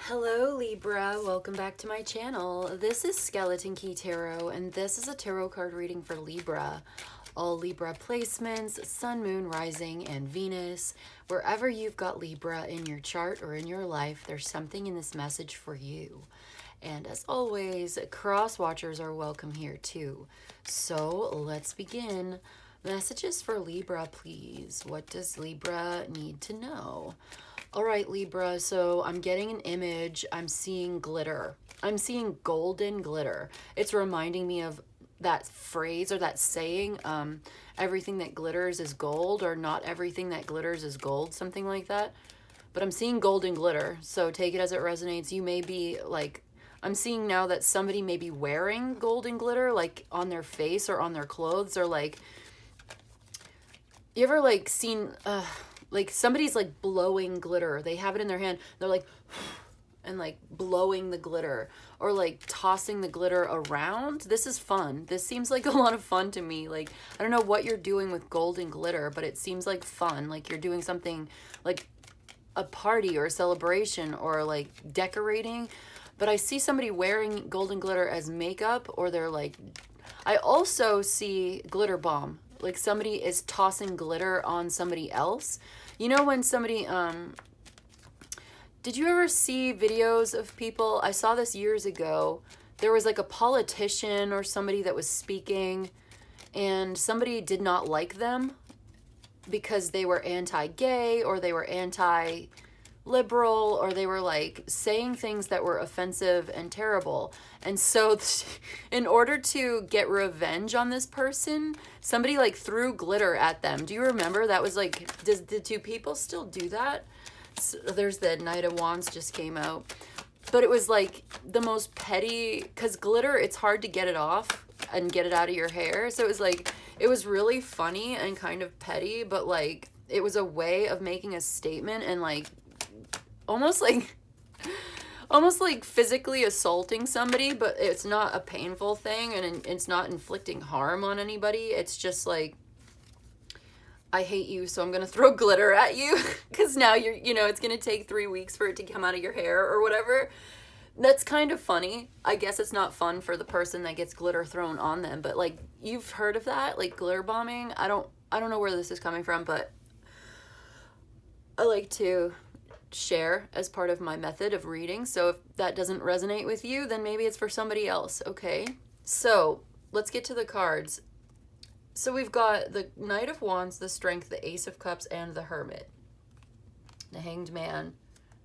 Hello Libra, welcome back to my channel. This is Skeleton Key Tarot, and this is a tarot card reading for Libra. All Libra placements, Sun, Moon, Rising, and Venus. Wherever you've got Libra in your chart or in your life, there's something in this message for you. And as always, cross watchers are welcome here too. So let's begin. Messages for Libra, please. What does Libra need to know? All right, Libra, so I'm getting an image. I'm seeing glitter. I'm seeing golden glitter. It's reminding me of that phrase or that saying, everything that glitters is gold, or not everything that glitters is gold, something like that. But I'm seeing golden glitter, so take it as it resonates. You may be like, I'm seeing now that somebody may be wearing golden glitter, like on their face or on their clothes, or like, you ever like seen, like somebody's like blowing glitter. They have it in their hand. They're like, and like blowing the glitter or like tossing the glitter around. This is fun. This seems like a lot of fun to me. Like, I don't know what you're doing with golden glitter, but it seems like fun. Like you're doing something like a party or a celebration or like decorating. But I see somebody wearing golden glitter as makeup, or they're like, I also see glitter bomb. Like somebody is tossing glitter on somebody else. You know when somebody, did you ever see videos of people? I saw this years ago. There was like a politician or somebody that was speaking, and somebody did not like them because they were anti-gay, or they were anti-liberal, or they were like saying things that were offensive and terrible. And so in order to get revenge on this person, somebody like threw glitter at them. Do you remember? That was like, do people still do that? So there's the Knight of Wands just came out. But it was like the most petty, because glitter, it's hard to get it off and get it out of your hair. So it was like, it was really funny and kind of petty, but like it was a way of making a statement and like almost like physically assaulting somebody, but it's not a painful thing, and it's not inflicting harm on anybody. It's just like, I hate you, so I'm gonna throw glitter at you because now you're, it's gonna take 3 weeks for it to come out of your hair or whatever. That's kind of funny. I guess it's not fun for the person that gets glitter thrown on them, but like, you've heard of that, like glitter bombing. I don't know where this is coming from, but I like to share as part of my method of reading. So if that doesn't resonate with you, then maybe it's for somebody else. Okay, so let's get to the cards. So we've got the Knight of Wands, the Strength, the Ace of Cups, and the Hermit, the Hanged Man,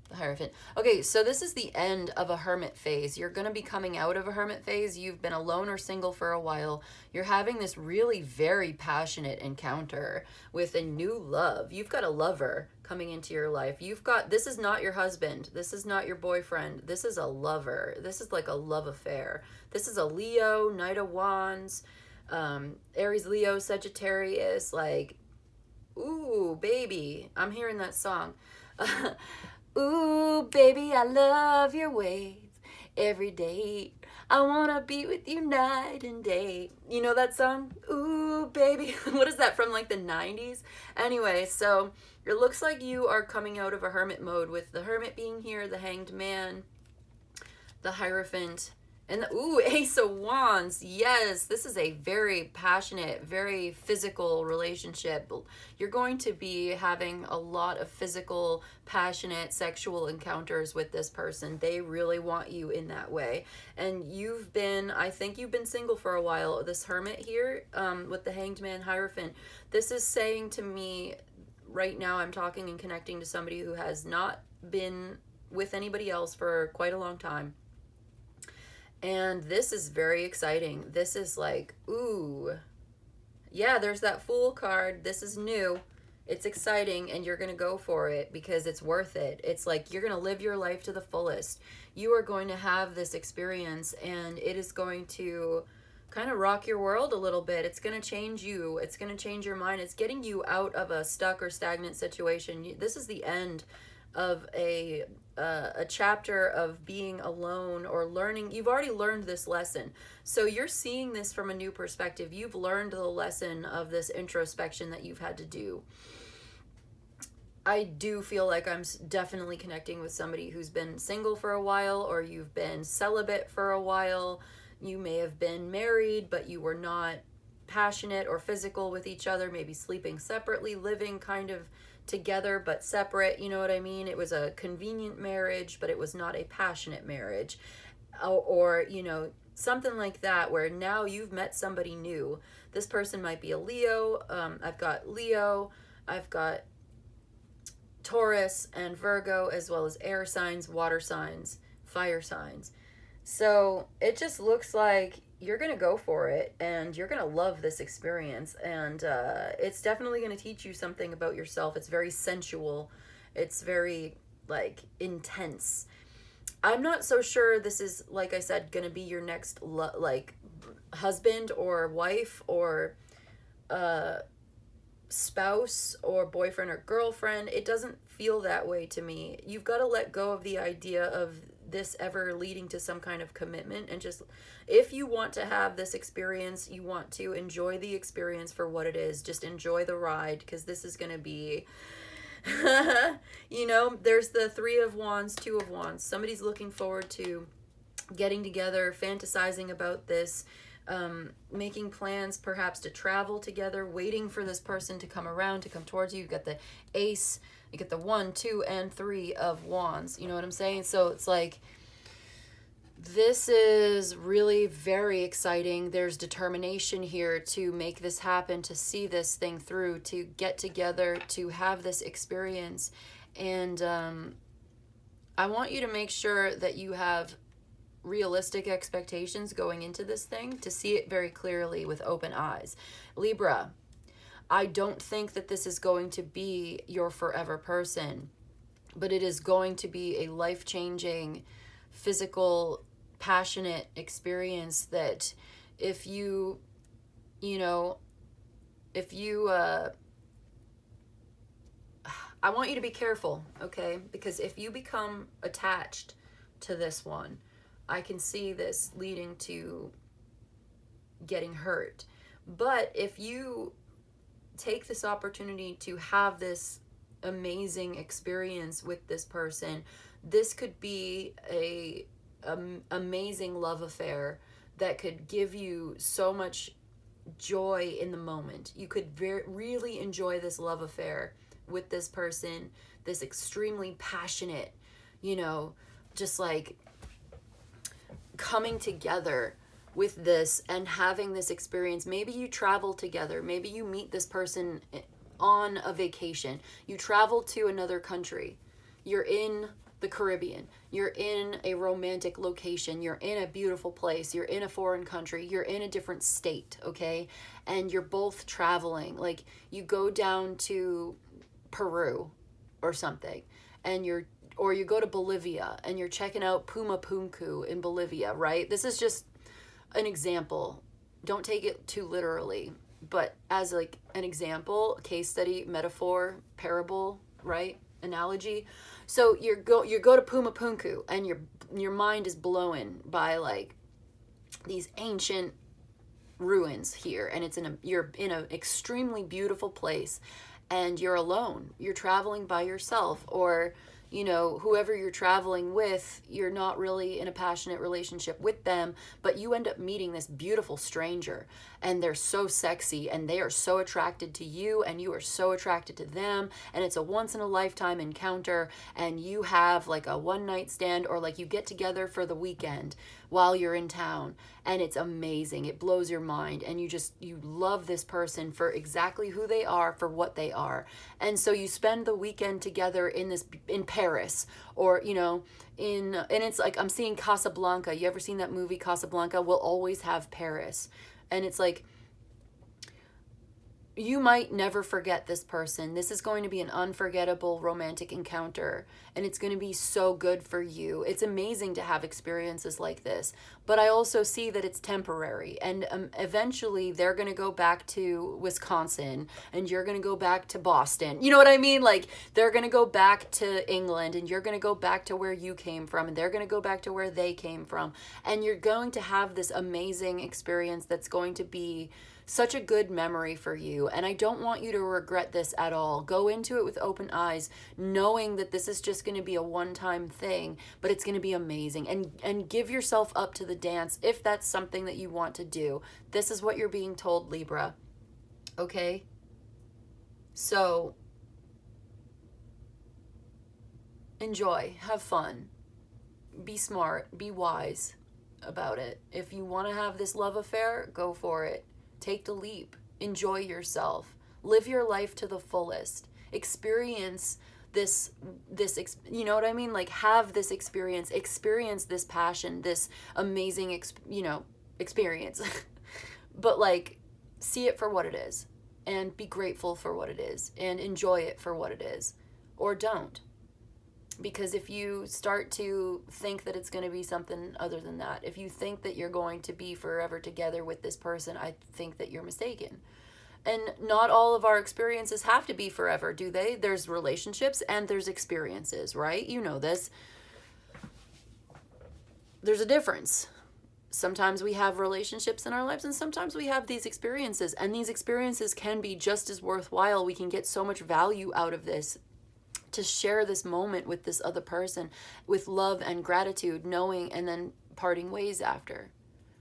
the Hierophant. Okay, so this is the end of a hermit phase. You're going to be coming out of a hermit phase. You've been alone or single for a while. You're having this really very passionate encounter with a new love. You've got a lover coming into your life. This is not your husband. This is not your boyfriend. This is a lover. This is like a love affair. This is a Leo, Knight of Wands, Aries, Leo, Sagittarius, like, ooh, baby. I'm hearing that song. Ooh, baby, I love your ways. Every day, I wanna be with you night and day. You know that song? Ooh, baby. What is that from, like the 90s? Anyway, so it looks like you are coming out of a hermit mode with the Hermit being here, the Hanged Man, the Hierophant, and the, Ace of Wands. Yes, this is a very passionate, very physical relationship. You're going to be having a lot of physical, passionate, sexual encounters with this person. They really want you in that way. And I think you've been single for a while. This Hermit here, with the Hanged Man, Hierophant, this is saying to me, right now I'm talking and connecting to somebody who has not been with anybody else for quite a long time. And this is very exciting. This is like, ooh, yeah, there's that Fool card. This is new. It's exciting, and you're going to go for it because it's worth it. It's like you're going to live your life to the fullest. You are going to have this experience, and it is going to kind of rock your world a little bit. It's going to change you. It's going to change your mind. It's getting you out of a stuck or stagnant situation. This is the end of a chapter of being alone or learning. You've already learned this lesson, so you're seeing this from a new perspective. You've learned the lesson of this introspection that you've had to do. I do feel like I'm definitely connecting with somebody who's been single for a while, or you've been celibate for a while. You may have been married, but you were not passionate or physical with each other, maybe sleeping separately, living kind of together but separate, you know what I mean? It was a convenient marriage, but it was not a passionate marriage. Or you know, something like that, where now you've met somebody new. This person might be a Leo. I've got Leo, I've got Taurus and Virgo, as well as air signs, water signs, fire signs. So it just looks like you're going to go for it, and you're going to love this experience. And it's definitely going to teach you something about yourself. It's very sensual. It's very, like, intense. I'm not so sure this is, like I said, going to be your next, like, husband or wife or spouse or boyfriend or girlfriend. It doesn't feel that way to me. You've got to let go of the idea of this ever leading to some kind of commitment, and just, if you want to have this experience, you want to enjoy the experience for what it is. Just enjoy the ride, because this is going to be you know, there's the 3 of Wands, 2 of Wands. Somebody's looking forward to getting together, fantasizing about this, making plans perhaps to travel together, waiting for this person to come around, to come towards you. You've got the Ace, you get the 1, 2, and 3 of Wands. You know what I'm saying? So it's like, this is really very exciting. There's determination here to make this happen, to see this thing through, to get together, to have this experience. And I want you to make sure that you have realistic expectations going into this thing, to see it very clearly with open eyes. Libra, I don't think that this is going to be your forever person, but it is going to be a life-changing, physical, passionate experience that if you know, if you, I want you to be careful, okay? Because if you become attached to this one, I can see this leading to getting hurt. But if you take this opportunity to have this amazing experience with this person, this could be a amazing love affair that could give you so much joy in the moment. You could really enjoy this love affair with this person, this extremely passionate, you know, just like coming together with this and having this experience. Maybe you travel together. Maybe you meet this person on a vacation. You travel to another country. You're in the Caribbean. You're in a romantic location. You're in a beautiful place. You're in a foreign country. You're in a different state, okay? And you're both traveling. Like, you go down to Peru or something, and or you go to Bolivia and you're checking out Puma Punku in Bolivia, right? This is just an example. Don't take it too literally, but as like an example, case study, metaphor, parable, right? Analogy. So you go to Puma Punku, and your mind is blown by like these ancient ruins here, and you're in an extremely beautiful place, and you're alone. You're traveling by yourself, or you know, whoever you're traveling with, you're not really in a passionate relationship with them, but you end up meeting this beautiful stranger, and they're so sexy, and they are so attracted to you, and you are so attracted to them, and it's a once-in-a-lifetime encounter, and you have like a one-night stand, or like you get together for the weekend while you're in town, and it's amazing. It blows your mind, and you love this person for exactly who they are, for what they are. And so you spend the weekend together in Paris, or you know, and it's like, I'm seeing Casablanca. You ever seen that movie Casablanca? We'll always have Paris. And it's like, you might never forget this person. This is going to be an unforgettable romantic encounter, and it's going to be so good for you. It's amazing to have experiences like this, but I also see that it's temporary, and eventually they're going to go back to Wisconsin, and you're going to go back to Boston. You know what I mean? Like, they're going to go back to England, and you're going to go back to where you came from, and they're going to go back to where they came from, and you're going to have this amazing experience that's going to be such a good memory for you. And I don't want you to regret this at all. Go into it with open eyes, knowing that this is just going to be a one-time thing, but it's going to be amazing. And give yourself up to the dance if that's something that you want to do. This is what you're being told, Libra. Okay? So, enjoy. Have fun. Be smart. Be wise about it. If you want to have this love affair, go for it. Take the leap. Enjoy yourself. Live your life to the fullest. Experience this, you know what I mean? Like, have this experience this passion, this amazing, experience. But, like, see it for what it is, and be grateful for what it is, and enjoy it for what it is, or don't. Because if you start to think that it's going to be something other than that, if you think that you're going to be forever together with this person, I think that you're mistaken. And not all of our experiences have to be forever, do they? There's relationships and there's experiences, right? You know this. There's a difference. Sometimes we have relationships in our lives, and sometimes we have these experiences, and these experiences can be just as worthwhile. We can get so much value out of this, to share this moment with this other person with love and gratitude, knowing, and then parting ways after.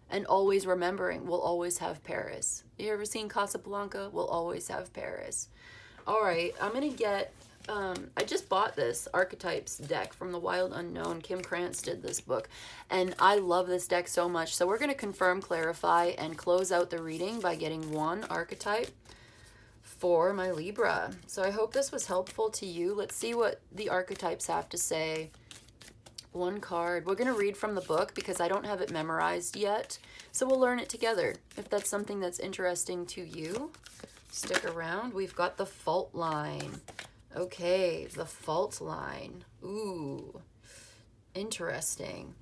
And always remembering, we'll always have Paris. You ever seen Casablanca? We'll always have Paris. All right, I'm going to get, I just bought this Archetypes deck from the Wild Unknown. Kim Krantz did this book, and I love this deck so much. So we're going to confirm, clarify, and close out the reading by getting one archetype for my Libra. So I hope this was helpful to you. Let's see what the archetypes have to say. One card. We're going to read from the book because I don't have it memorized yet. So we'll learn it together. If that's something that's interesting to you, stick around. We've got the fault line. Okay, the fault line. Ooh, interesting.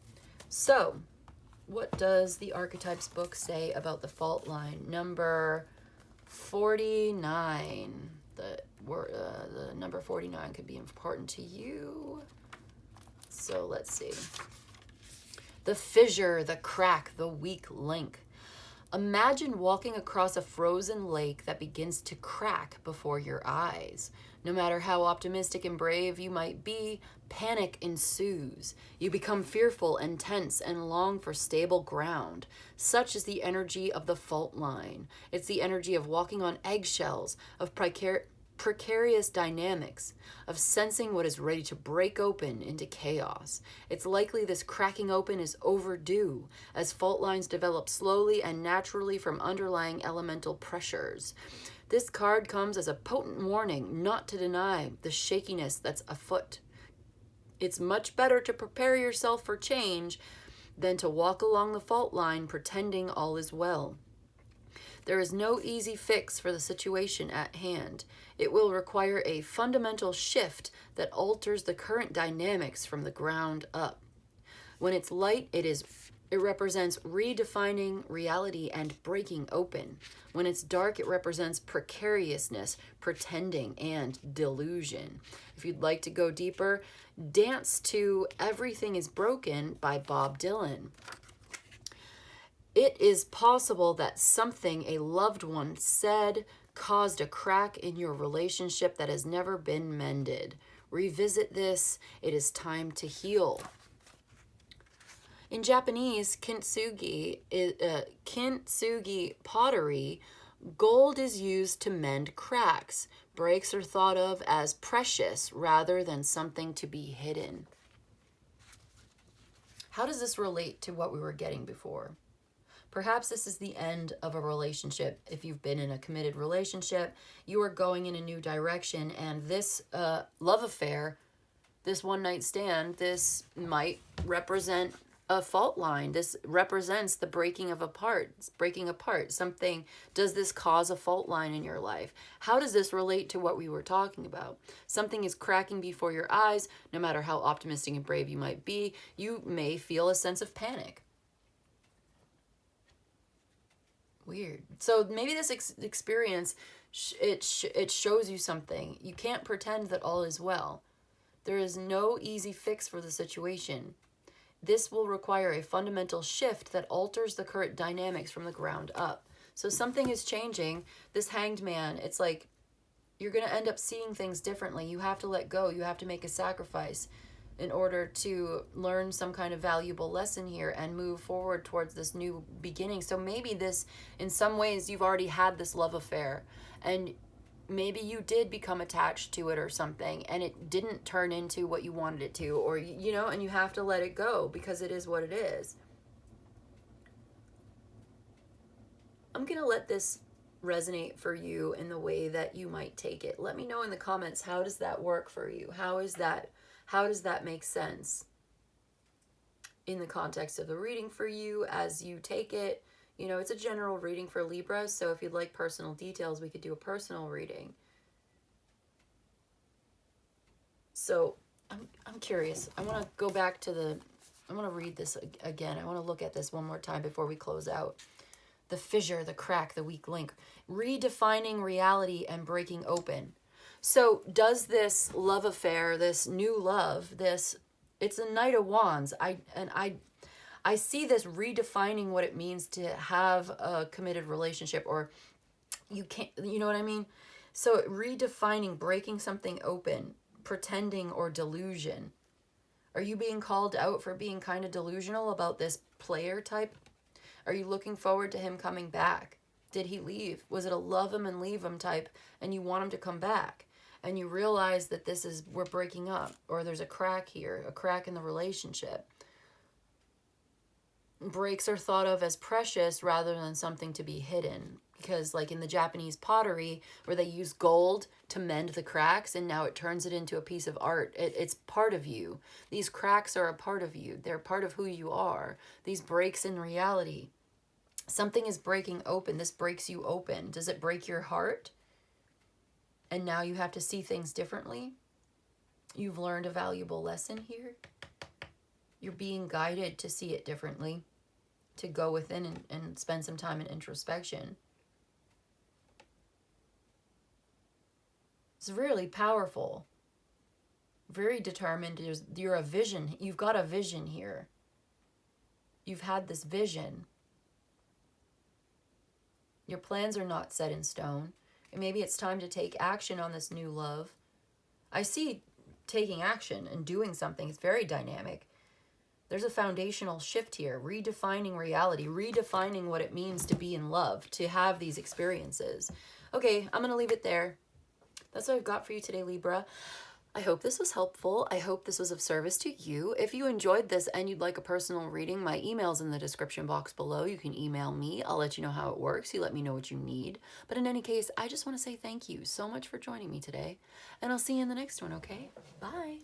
So, what does the archetypes book say about the fault line? Number 49. The number 49 could be important to you. So let's see. The fissure, the crack, the weak link. Imagine walking across a frozen lake that begins to crack before your eyes. No matter how optimistic and brave you might be, panic ensues. You become fearful and tense and long for stable ground. Such is the energy of the fault line. It's the energy of walking on eggshells, of precarious dynamics, of sensing what is ready to break open into chaos. It's likely this cracking open is overdue, as fault lines develop slowly and naturally from underlying elemental pressures. This card comes as a potent warning not to deny the shakiness that's afoot. It's much better to prepare yourself for change than to walk along the fault line pretending all is well. There is no easy fix for the situation at hand. It will require a fundamental shift that alters the current dynamics from the ground up. When it's light, it represents redefining reality and breaking open. When it's dark, it represents precariousness, pretending, and delusion. If you'd like to go deeper, dance to Everything is Broken by Bob Dylan. It is possible that something a loved one said caused a crack in your relationship that has never been mended. Revisit this. It is time to heal. In Japanese, kintsugi pottery, gold is used to mend cracks. Breaks are thought of as precious rather than something to be hidden. How does this relate to what we were getting before? Perhaps this is the end of a relationship. If you've been in a committed relationship, you are going in a new direction, and this love affair, this one-night stand, this might represent a fault line. This represents the breaking apart. Something, does this cause a fault line in your life? How does this relate to what we were talking about? Something is cracking before your eyes. No matter how optimistic and brave you might be, you may feel a sense of panic. Weird. So maybe this experience, it shows you something. You can't pretend that all is well. There is no easy fix for the situation. This will require a fundamental shift that alters the current dynamics from the ground up. So something is changing. This Hanged Man, it's like you're going to end up seeing things differently. You have to let go. You have to make a sacrifice in order to learn some kind of valuable lesson here and move forward towards this new beginning. So maybe this, in some ways, you've already had this love affair, and maybe you did become attached to it or something, and it didn't turn into what you wanted it to, or, you know, and you have to let it go because it is what it is. I'm going to let this resonate for you in the way that you might take it. Let me know in the comments, how does that work for you? How does that make sense in the context of the reading for you as you take it? You know, it's a general reading for Libra, so if you'd like personal details, we could do a personal reading. So I'm curious. I want to go back to I want to read this again. I want to look at this one more time before we close out. The fissure, the crack, the weak link. Redefining reality and breaking open. So does this love affair, this new love, it's a Knight of Wands. I see this redefining what it means to have a committed relationship, or you know what I mean? So redefining, breaking something open, pretending, or delusion. Are you being called out for being kind of delusional about this player type? Are you looking forward to him coming back? Did he leave? Was it a love him and leave him type, and you want him to come back? And you realize that we're breaking up, or there's a crack here, a crack in the relationship. Breaks are thought of as precious rather than something to be hidden. Because like in the Japanese pottery, where they use gold to mend the cracks, and now it turns it into a piece of art. It's part of you. These cracks are a part of you. They're part of who you are. These breaks in reality. Something is breaking open. This breaks you open. Does it break your heart? And now you have to see things differently? You've learned a valuable lesson here. You're being guided to see it differently, to go within and spend some time in introspection. It's really powerful. Very determined. You're a vision. You've got a vision here. You've had this vision. Your plans are not set in stone. And maybe it's time to take action on this new love. I see taking action and doing something. It's very dynamic. There's a foundational shift here. Redefining reality. Redefining what it means to be in love. To have these experiences. Okay, I'm going to leave it there. That's what I've got for you today, Libra. I hope this was helpful. I hope this was of service to you. If you enjoyed this and you'd like a personal reading, my email's in the description box below. You can email me. I'll let you know how it works. You let me know what you need. But in any case, I just want to say thank you so much for joining me today. And I'll see you in the next one, okay? Bye.